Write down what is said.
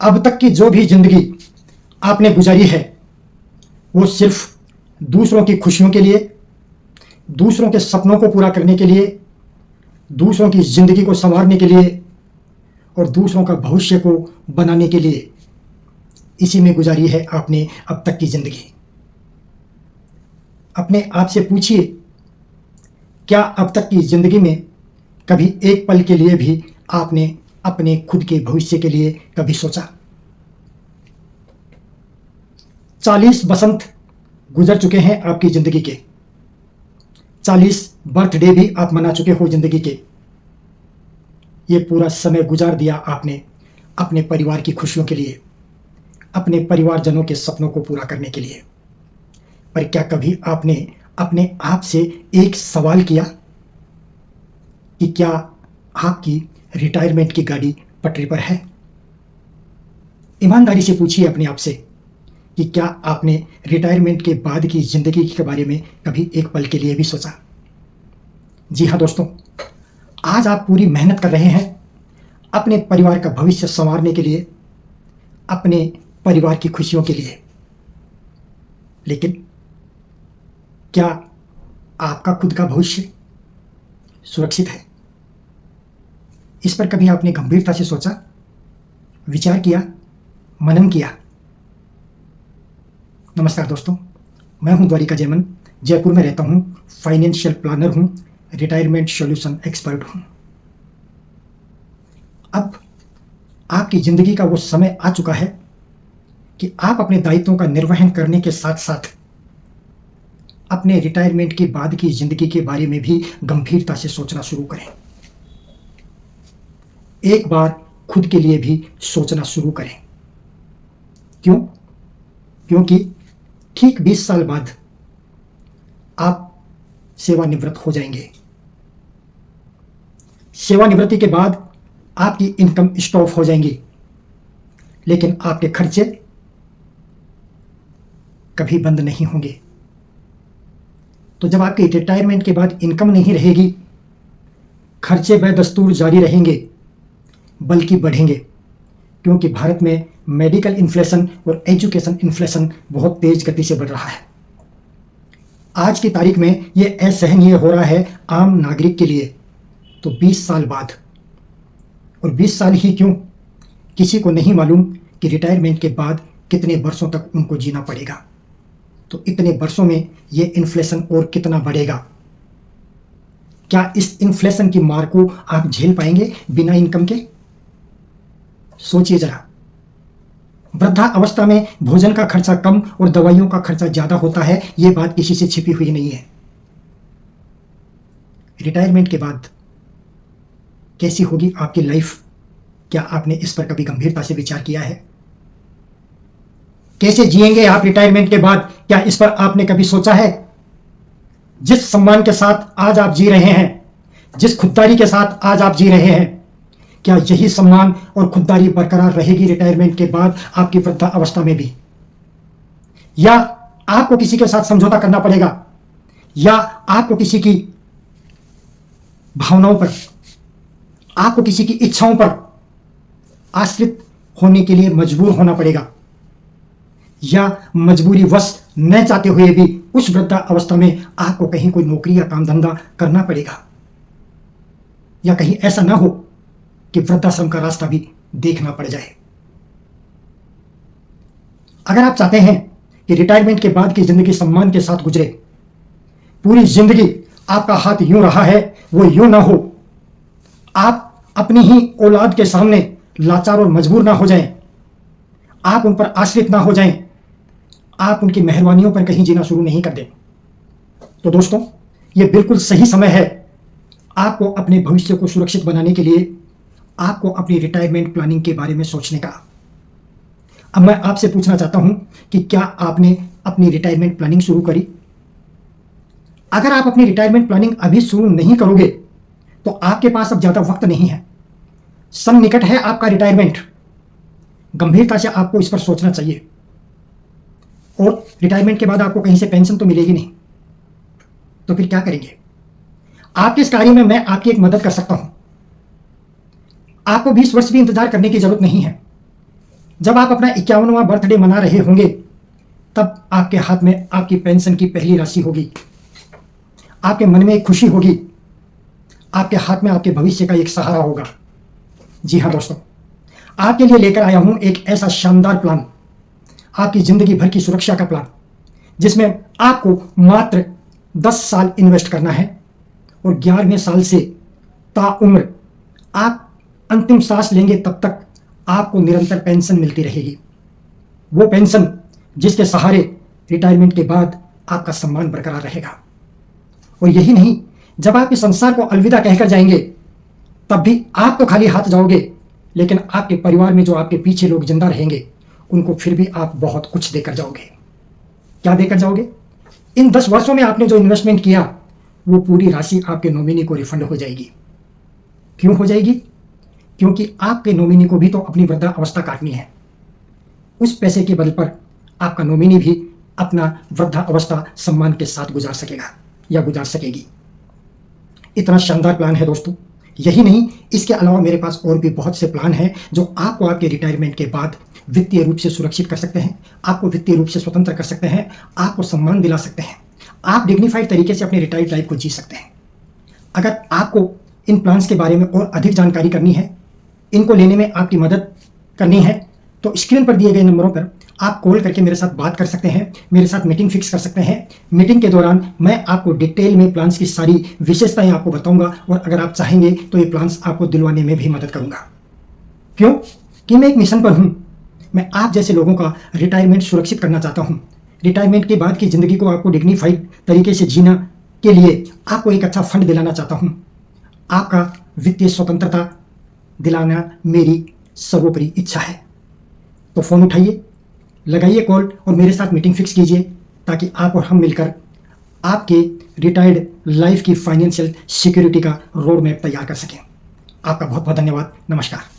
अब तक की जो भी जिंदगी आपने गुजारी है वो सिर्फ दूसरों की खुशियों के लिए, दूसरों के सपनों को पूरा करने के लिए, दूसरों की जिंदगी को संवारने के लिए और दूसरों का भविष्य को बनाने के लिए, इसी में गुजारी है आपने अब तक की जिंदगी। अपने आप से पूछिए, क्या अब तक की जिंदगी में कभी एक पल के लिए भी आपने अपने खुद के भविष्य के लिए कभी सोचा? 40 बसंत गुजर चुके हैं आपकी जिंदगी के, 40 बर्थडे भी आप मना चुके हो जिंदगी के। ये पूरा समय गुजार दिया आपने अपने परिवार की खुशियों के लिए, अपने परिवारजनों के सपनों को पूरा करने के लिए। पर क्या कभी आपने अपने आप से एक सवाल किया कि क्या आपकी रिटायरमेंट की गाड़ी पटरी पर है? ईमानदारी से पूछिए अपने आप से कि क्या आपने रिटायरमेंट के बाद की जिंदगी के बारे में कभी एक पल के लिए भी सोचा? जी हाँ दोस्तों, आज आप पूरी मेहनत कर रहे हैं अपने परिवार का भविष्य संवारने के लिए, अपने परिवार की खुशियों के लिए। लेकिन क्या आपका खुद का भविष्य सुरक्षित है? इस पर कभी आपने गंभीरता से सोचा, विचार किया, मनन किया? नमस्कार दोस्तों, मैं हूं द्वारिका जयमन, जयपुर में रहता हूं, फाइनेंशियल प्लानर हूं, रिटायरमेंट सॉल्यूशन एक्सपर्ट हूं। अब आपकी जिंदगी का वो समय आ चुका है कि आप अपने दायित्वों का निर्वहन करने के साथ साथ अपने रिटायरमेंट के बाद की जिंदगी के बारे में भी गंभीरता से सोचना शुरू करें। एक बार खुद के लिए भी सोचना शुरू करें। क्यों? क्योंकि ठीक 20 साल बाद आप सेवानिवृत्त हो जाएंगे। सेवानिवृत्ति के बाद आपकी इनकम स्टॉप हो जाएंगी, लेकिन आपके खर्चे कभी बंद नहीं होंगे। तो जब आपकी रिटायरमेंट के बाद इनकम नहीं रहेगी, खर्चे बदस्तूर जारी रहेंगे, बल्कि बढ़ेंगे, क्योंकि भारत में मेडिकल इन्फ्लेशन और एजुकेशन इन्फ्लेशन बहुत तेज गति से बढ़ रहा है। आज की तारीख में यह असहनीय हो रहा है आम नागरिक के लिए। तो 20 साल बाद, और 20 साल ही क्यों, किसी को नहीं मालूम कि रिटायरमेंट के बाद कितने वर्षों तक उनको जीना पड़ेगा। तो इतने वर्षों में ये इन्फ्लेशन और कितना बढ़ेगा? क्या इस इन्फ्लेशन की मार को आप झेल पाएंगे बिना इनकम के? सोचिए जरा। वृद्धा अवस्था में भोजन का खर्चा कम और दवाइयों का खर्चा ज्यादा होता है, ये बात किसी से छिपी हुई नहीं है। रिटायरमेंट के बाद कैसी होगी आपकी लाइफ? क्या आपने इस पर कभी गंभीरता से विचार किया है? कैसे जिएंगे आप रिटायरमेंट के बाद? क्या इस पर आपने कभी सोचा है? जिस सम्मान के साथ आज आप जी रहे हैं, जिस खुददारी के साथ आज आप जी रहे हैं, क्या यही सम्मान और खुददारी बरकरार रहेगी रिटायरमेंट के बाद आपकी वृद्धा अवस्था में भी? या आपको किसी के साथ समझौता करना पड़ेगा, या आपको किसी की भावनाओं पर, आपको किसी की इच्छाओं पर आश्रित होने के लिए मजबूर होना पड़ेगा, या मजबूरी वश न चाहते हुए भी उस वृद्धा अवस्था में आपको कहीं कोई नौकरी या काम धंधा करना पड़ेगा? या कहीं ऐसा ना हो कि वृद्धाश्रम का रास्ता भी देखना पड़ जाए? अगर आप चाहते हैं कि रिटायरमेंट के बाद की जिंदगी सम्मान के साथ गुजरे, पूरी जिंदगी आपका हाथ यूं रहा है वो यूं ना हो, आप अपनी ही औलाद के सामने लाचार और मजबूर ना हो जाएं, आप उन पर आश्रित ना हो जाएं, आप उनकी मेहरबानियों पर कहीं जीना शुरू नहीं कर दें, तो दोस्तों ये बिल्कुल सही समय है आपको अपने भविष्य को सुरक्षित बनाने के लिए, आपको अपनी रिटायरमेंट प्लानिंग के बारे में सोचने का। अब मैं आपसे पूछना चाहता हूं कि क्या आपने अपनी रिटायरमेंट प्लानिंग शुरू करी? अगर आप अपनी रिटायरमेंट प्लानिंग अभी शुरू नहीं करोगे तो आपके पास अब ज्यादा वक्त नहीं है। सन्निकट है आपका रिटायरमेंट। गंभीरता से आपको इस पर सोचना चाहिए। और रिटायरमेंट के बाद आपको कहीं से पेंशन तो मिलेगी नहीं, तो फिर क्या करेंगे? आपके इस कार्य में मैं आपकी एक मदद कर सकता हूं। आपको 20 वर्ष भी इंतजार करने की जरूरत नहीं है। जब आप अपना 51वां बर्थडे मना रहे होंगे, तब आपके हाथ में आपकी पेंशन की पहली राशि होगी। आपके मन में एक खुशी होगी, आपके हाथ में आपके भविष्य का एक सहारा होगा। जी हाँ दोस्तों, आपके लिए लेकर आया हूं एक ऐसा शानदार प्लान, आपकी जिंदगी भर की सुरक्षा का प्लान, जिसमें आपको मात्र 10 साल इन्वेस्ट करना है और 11वें साल से ताउम्र आप अंतिम सांस लेंगे तब तक आपको निरंतर पेंशन मिलती रहेगी। वो पेंशन जिसके सहारे रिटायरमेंट के बाद आपका सम्मान बरकरार रहेगा। और यही नहीं, जब आप इस संसार को अलविदा कहकर जाएंगे, तब भी आप तो खाली हाथ जाओगे, लेकिन आपके परिवार में जो आपके पीछे लोग जिंदा रहेंगे, उनको फिर भी आप बहुत कुछ देकर जाओगे। क्या देकर जाओगे? इन 10 वर्षों में आपने जो इन्वेस्टमेंट किया, वो पूरी राशि आपके नॉमिनी को रिफंड हो जाएगी। क्यों हो जाएगी? क्योंकि आपके नॉमिनी को भी तो अपनी वृद्धावस्था काटनी है। उस पैसे के बल पर आपका नॉमिनी भी अपना वृद्धावस्था सम्मान के साथ गुजार सकेगा या गुजार सकेगी। इतना शानदार प्लान है दोस्तों। यही नहीं, इसके अलावा मेरे पास और भी बहुत से प्लान हैं जो आपको आपके रिटायरमेंट के बाद वित्तीय रूप से सुरक्षित कर सकते हैं, आपको वित्तीय रूप से स्वतंत्र कर सकते हैं, आपको सम्मान दिला सकते हैं, आप डिग्निफाइड तरीके से अपनी रिटायर्ड लाइफ को जी सकते हैं। अगर आपको इन प्लान्स के बारे में और अधिक जानकारी करनी है, इनको लेने में आपकी मदद करनी है, तो स्क्रीन पर दिए गए नंबरों पर आप कॉल करके मेरे साथ बात कर सकते हैं, मेरे साथ मीटिंग फिक्स कर सकते हैं। मीटिंग के दौरान मैं आपको डिटेल में प्लान्स की सारी विशेषताएं आपको बताऊंगा और अगर आप चाहेंगे तो ये प्लान्स आपको दिलवाने में भी मदद करूंगा। क्यों? कि मैं एक मिशन पर हूं। मैं आप जैसे लोगों का रिटायरमेंट सुरक्षित करना चाहता हूं। रिटायरमेंट के बाद की जिंदगी को आपको डिग्निफाइड तरीके से जीना के लिए आपको एक अच्छा फंड दिलाना चाहता हूं। आपका वित्तीय स्वतंत्रता दिलाना मेरी सर्वोपरि इच्छा है। तो फोन उठाइए, लगाइए कॉल और मेरे साथ मीटिंग फिक्स कीजिए, ताकि आप और हम मिलकर आपके रिटायर्ड लाइफ की फाइनेंशियल सिक्योरिटी का रोड मैप तैयार कर सकें। आपका बहुत बहुत धन्यवाद। नमस्कार।